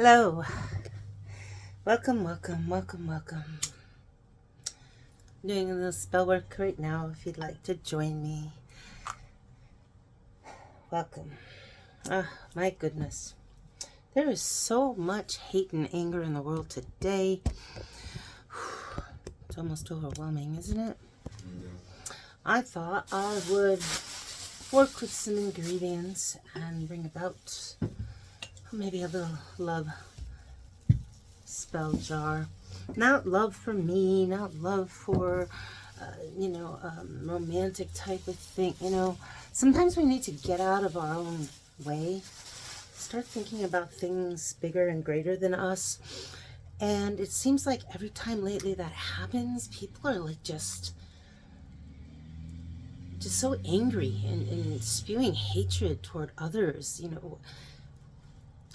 Hello. Welcome, welcome, welcome, welcome. I'm doing a little spell work right now. If you'd like to join me, welcome. My goodness. There is so much hate and anger in the world today. It's almost overwhelming, isn't it? I thought I would work with some ingredients and bring about maybe a little love spell jar. Not love for me, not love for, romantic type of thing. Sometimes we need to get out of our own way, start thinking about things bigger and greater than us. And it seems like every time lately that happens, people are like just so angry and spewing hatred toward others.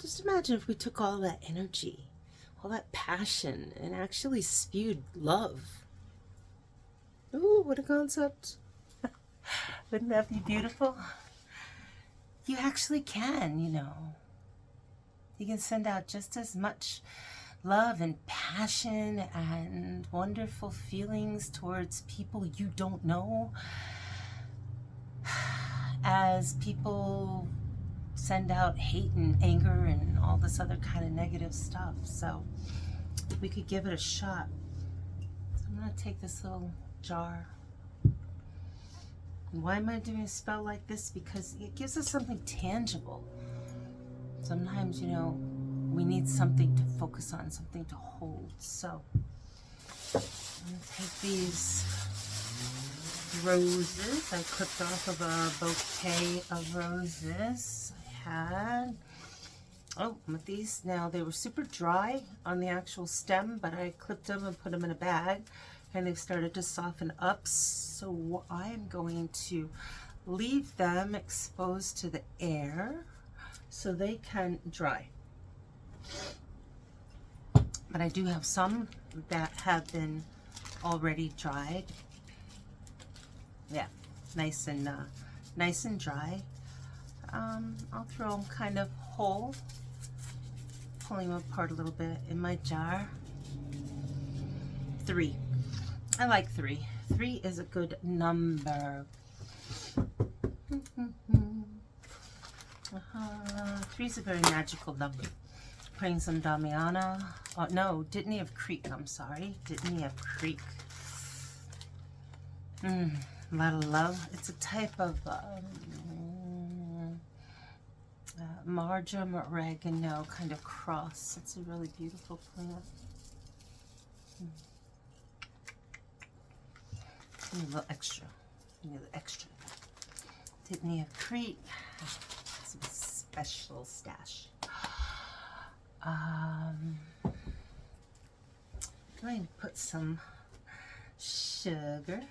Just imagine if we took all that energy, all that passion, and actually spewed love. Ooh, what a concept. Wouldn't that be beautiful? You actually can, You can send out just as much love and passion and wonderful feelings towards people you don't know as people send out hate and anger and all this other kind of negative stuff. So we could give it a shot. So I'm going to take this little jar. And why am I doing a spell like this? Because it gives us something tangible. Sometimes, we need something to focus on, something to hold. So I'm going to take these roses I clipped off of a bouquet of roses I had. Oh, with these now, they were super dry on the actual stem, but I clipped them and put them in a bag, and they've started to soften up. So I'm going to leave them exposed to the air so they can dry. But I do have some that have been already dried. Yeah, nice and dry. I'll throw them kind of whole, pulling them apart a little bit in my jar. 3. I like 3. 3 is a good number. 3 is a very magical number. Putting some Damiana. Oh no, Dittany of Creek. I'm sorry, Dittany of Creek. A lot of love. It's a type of marjoram oregano kind of cross. It's a really beautiful plant. Need a little extra. Dittany of Crete. Some special stash. I'm going to put some sugar.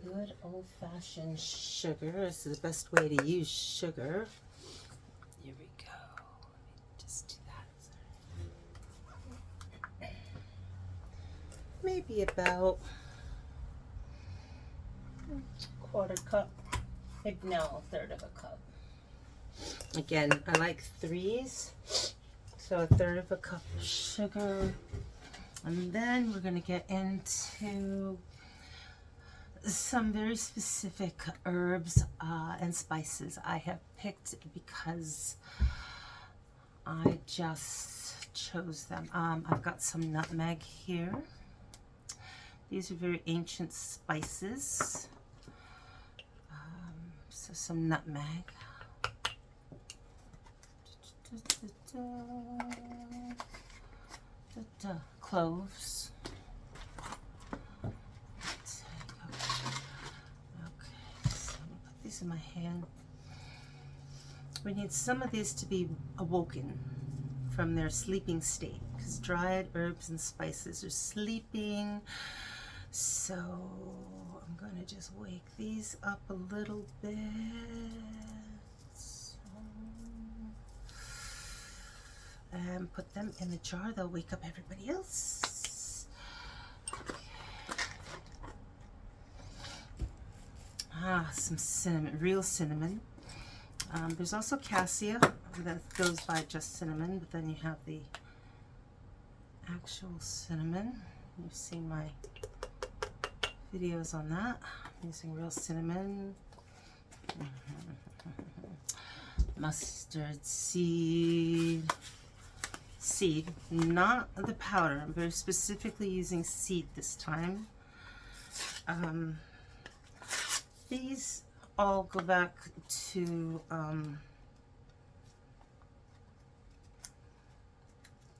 Good old-fashioned sugar. This is the best way to use sugar. Here we go. Just do that. Maybe about a 1/4 cup. Maybe no, 1/3 of a cup. Again, I like 3s, so 1/3 of a cup of sugar. And then we're going to get into some very specific herbs and spices I have picked because I just chose them. I've got some nutmeg here. These are very ancient spices. So some nutmeg. Cloves. In my hand. We need some of these to be awoken from their sleeping state because dried herbs and spices are sleeping. So I'm going to just wake these up a little bit. And put them in the jar. They'll wake up everybody else. Some cinnamon, real cinnamon. There's also cassia that goes by just cinnamon, but then you have the actual cinnamon. You've seen my videos on that. I'm using real cinnamon. Mustard seed. Seed, not the powder. I'm very specifically using seed this time. These all go back to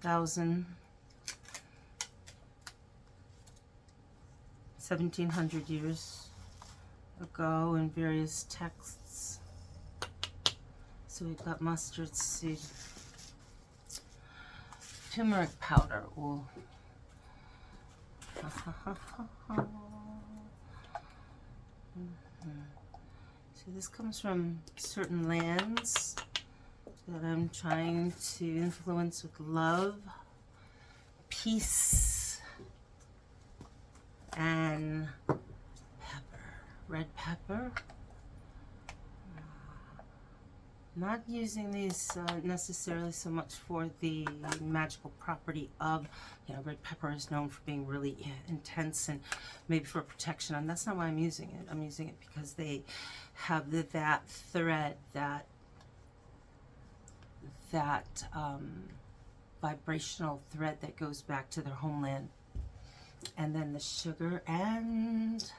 1700 years ago in various texts. So we've got mustard seed. Turmeric powder. Ooh. So this comes from certain lands that I'm trying to influence with love, peace, and pepper. Red pepper. Not using these necessarily so much for the magical property of, you know, red pepper is known for being really intense and maybe for protection, and that's not why I'm using it. I'm using it because they have that thread, that vibrational thread that goes back to their homeland. And then the sugar and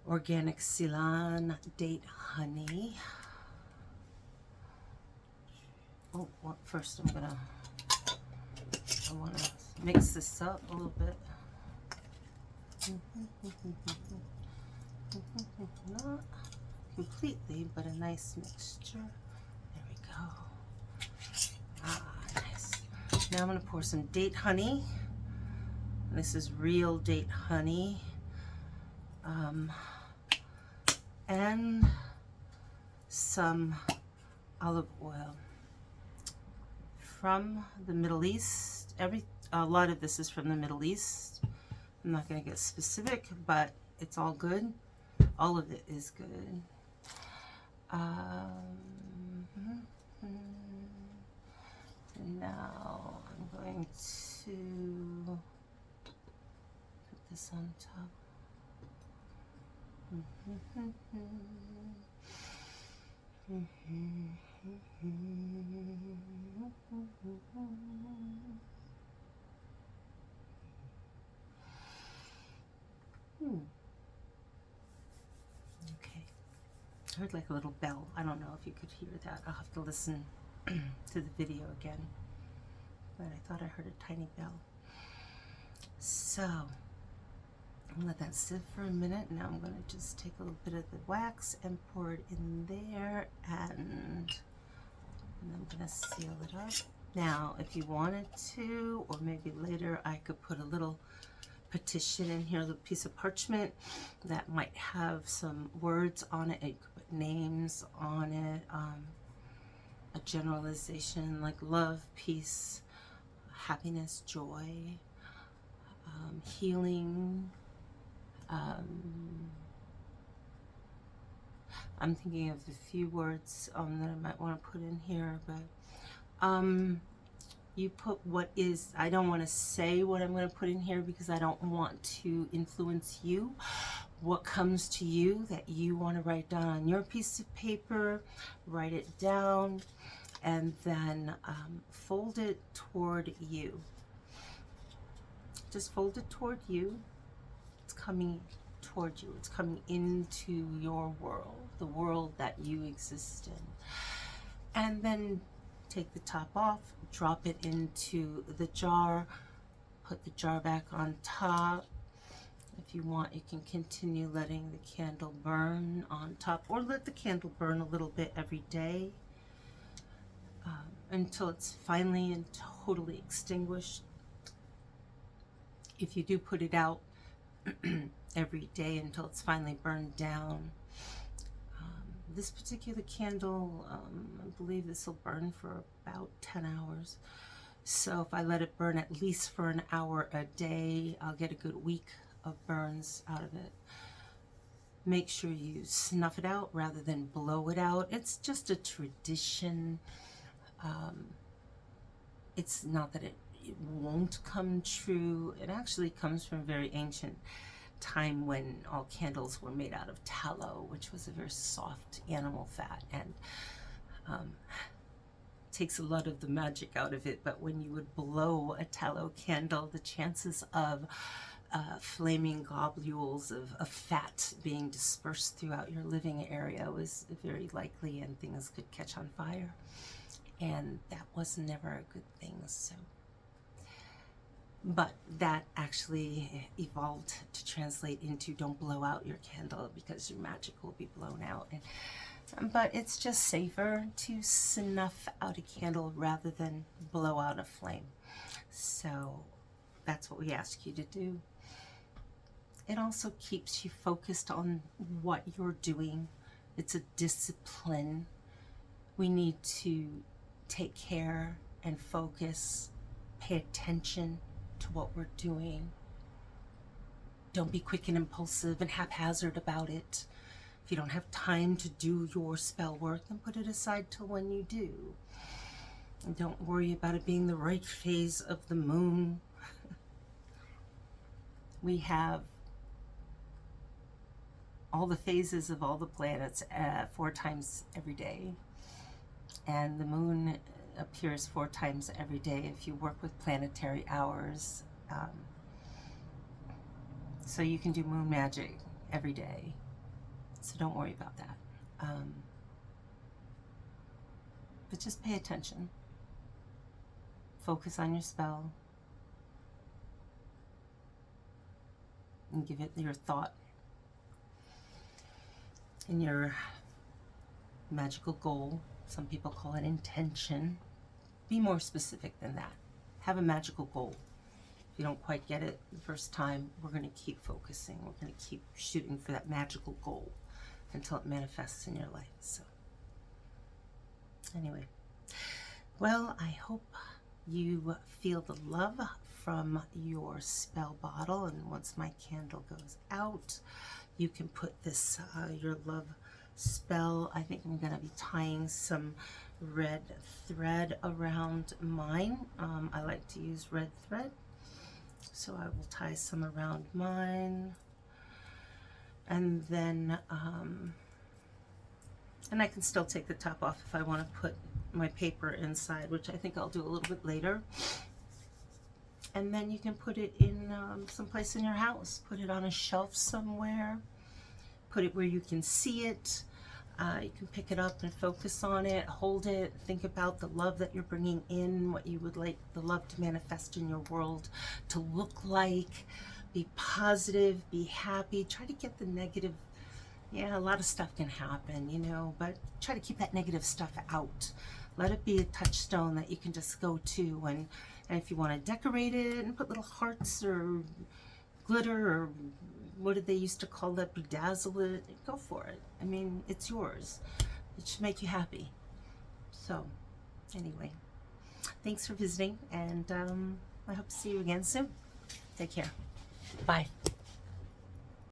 organic Ceylon date honey. Oh, well, first I want to mix this up a little bit. Not completely, but a nice mixture. There we go. Ah, nice. Now I'm going to pour some date honey. This is real date honey. And some olive oil from the Middle East. A lot of this is from the Middle East. I'm not going to get specific, but it's all good. All of it is good. Now I'm going to put this on top. Okay. I heard like a little bell. I don't know if you could hear that. I'll have to listen to the video again. But I thought I heard a tiny bell. So I'm gonna let that sit for a minute. Now I'm gonna just take a little bit of the wax and pour it in there, and I'm gonna seal it up. Now, if you wanted to, or maybe later, I could put a little petition in here, a little piece of parchment that might have some words on it. You could put names on it, a generalization like love, peace, happiness, joy, healing. I'm thinking of a few words that I might want to put in here, but you put what is, I don't want to say what I'm going to put in here because I don't want to influence you. What comes to you that you want to write down on your piece of paper, write it down, and then fold it toward you. Just fold it toward you. It's coming toward you. It's coming into your world, the world that you exist in. And then take the top off, drop it into the jar, put the jar back on top. If you want, you can continue letting the candle burn on top, or let the candle burn a little bit every day until it's finally and totally extinguished. If you do put it out every day until it's finally burned down, this particular candle, I believe this will burn for about 10 hours. So if I let it burn at least for an hour a day, I'll get a good week of burns out of it. make sure you snuff it out rather than blow it out. It's just a tradition. It's not that it won't come true. It actually comes from a very ancient time when all candles were made out of tallow, which was a very soft animal fat, and takes a lot of the magic out of it. But when you would blow a tallow candle, the chances of flaming globules of fat being dispersed throughout your living area was very likely, and things could catch on fire, and that was never a good thing. So, but that actually evolved to translate into don't blow out your candle because your magic will be blown out. But it's just safer to snuff out a candle rather than blow out a flame. So that's what we ask you to do. It also keeps you focused on what you're doing. It's a discipline. We need to take care and focus, pay attention to what we're doing. Don't be quick and impulsive and haphazard about it. If you don't have time to do your spell work, then put it aside till when you do. And don't worry about it being the right phase of the moon. We have all the phases of all the planets 4 times every day. And the moon appears 4 times every day if you work with planetary hours. So you can do moon magic every day. So don't worry about that. But just pay attention. Focus on your spell. And give it your thought and your magical goal. Some people call it intention. Be more specific than that. Have a magical goal. If you don't quite get it the first time, we're going to keep focusing. We're going to keep shooting for that magical goal until it manifests in your life. So anyway, well, I hope you feel the love from your spell bottle, and once my candle goes out, you can put this your love spell. I think I'm going to be tying some red thread around mine. I like to use red thread, so I will tie some around mine. And then, and I can still take the top off if I want to put my paper inside, which I think I'll do a little bit later. And then you can put it in someplace in your house. Put it on a shelf somewhere. Put it where you can see it. You can pick it up and focus on it, hold it, think about the love that you're bringing in, what you would like the love to manifest in your world to look like. Be positive, be happy, try to get the negative. Yeah, a lot of stuff can happen, you know, but try to keep that negative stuff out. Let it be a touchstone that you can just go to, and if you want to decorate it and put little hearts or glitter or what did they used to call that, bedazzle it, go for it. I mean, it's yours. It should make you happy. So anyway, thanks for visiting, and I hope to see you again soon. Take care. Bye.